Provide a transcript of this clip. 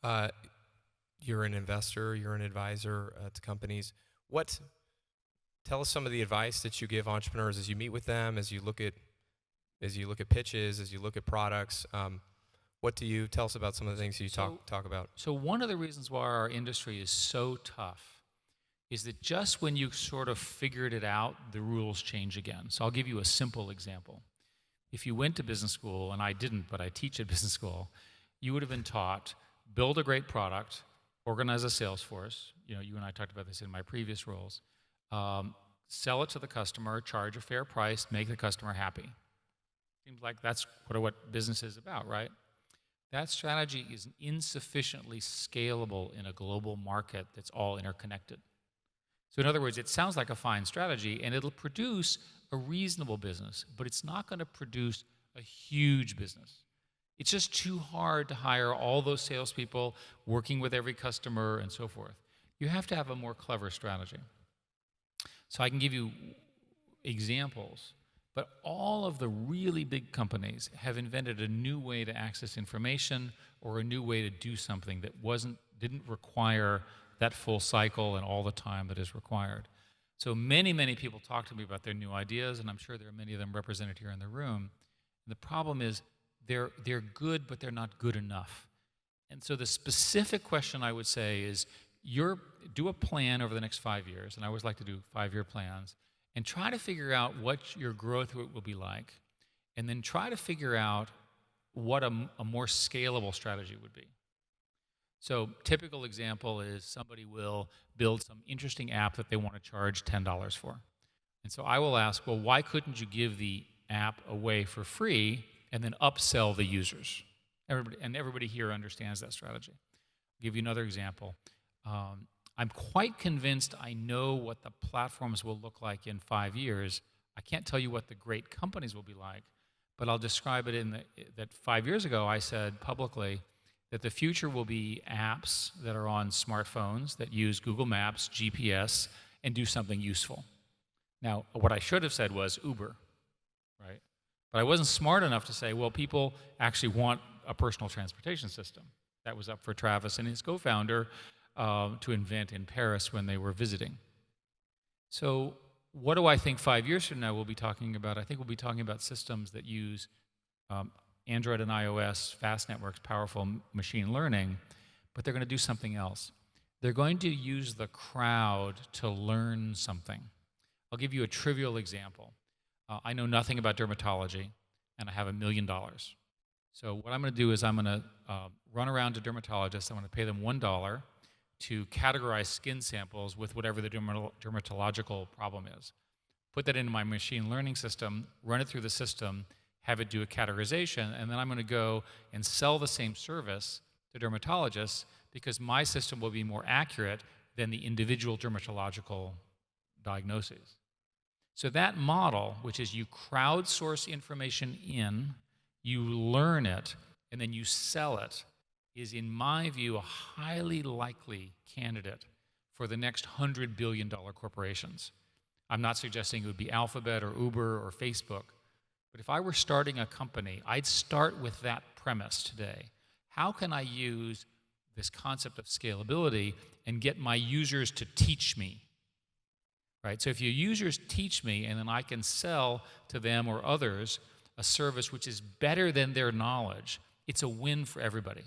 Uh, you're an investor, you're an advisor to companies. Tell us some of the advice that you give entrepreneurs as you meet with them, as you look at pitches, as you look at products. What do you tell us about some of the things you talk about? So one of the reasons why our industry is so tough is that just when you sort of figured it out, the rules change again. So I'll give you a simple example. If you went to business school, and I didn't, but I teach at business school, you would have been taught, build a great product, organize a sales force. You know, you and I talked about this in my previous roles. Sell it to the customer, charge a fair price, make the customer happy. Seems like that's what business is about, right? That strategy is insufficiently scalable in a global market that's all interconnected. So in other words, it sounds like a fine strategy, and it'll produce a reasonable business, but it's not going to produce a huge business. It's just too hard to hire all those salespeople working with every customer and so forth. You have to have a more clever strategy. So I can give you examples, but all of the really big companies have invented a new way to access information or a new way to do something that didn't require that full cycle and all the time that is required. So many, many people talk to me about their new ideas, and I'm sure there are many of them represented here in the room. And the problem is they're good, but they're not good enough. And so the specific question I would say is, do a plan over the next 5 years, and I always like to do 5-year plans, and try to figure out what your growth will be like, and then try to figure out what a more scalable strategy would be. So typical example is somebody will build some interesting app that they want to charge $10 for. And so I will ask, well, why couldn't you give the app away for free and then upsell the users? Everybody here understands that strategy. I'll give you another example. I'm quite convinced I know what the platforms will look like in 5 years. I can't tell you what the great companies will be like, but I'll describe it that 5 years ago I said publicly that the future will be apps that are on smartphones that use Google Maps, GPS, and do something useful. Now, what I should have said was Uber, right? But I wasn't smart enough to say, well, people actually want a personal transportation system. That was up for Travis and his co-founder to invent in Paris when they were visiting. So what do I think 5 years from now we'll be talking about? I think we'll be talking about systems that use Android and iOS, fast networks, powerful machine learning, but they're going to do something else. They're going to use the crowd to learn something. I'll give you a trivial example. I know nothing about dermatology, and I have $1 million. So what I'm going to do is I'm going to run around to dermatologists. I'm going to pay them $1 to categorize skin samples with whatever the dermatological problem is. Put that into my machine learning system, run it through the system, have it do a categorization, and then I'm going to go and sell the same service to dermatologists because my system will be more accurate than the individual dermatological diagnoses. So that model, which is you crowdsource information in, you learn it, and then you sell it, is in my view a highly likely candidate for the next $100 billion corporations. I'm not suggesting it would be Alphabet or Uber or Facebook, but if I were starting a company, I'd start with that premise today. How can I use this concept of scalability and get my users to teach me? Right? So if your users teach me and then I can sell to them or others a service which is better than their knowledge, it's a win for everybody.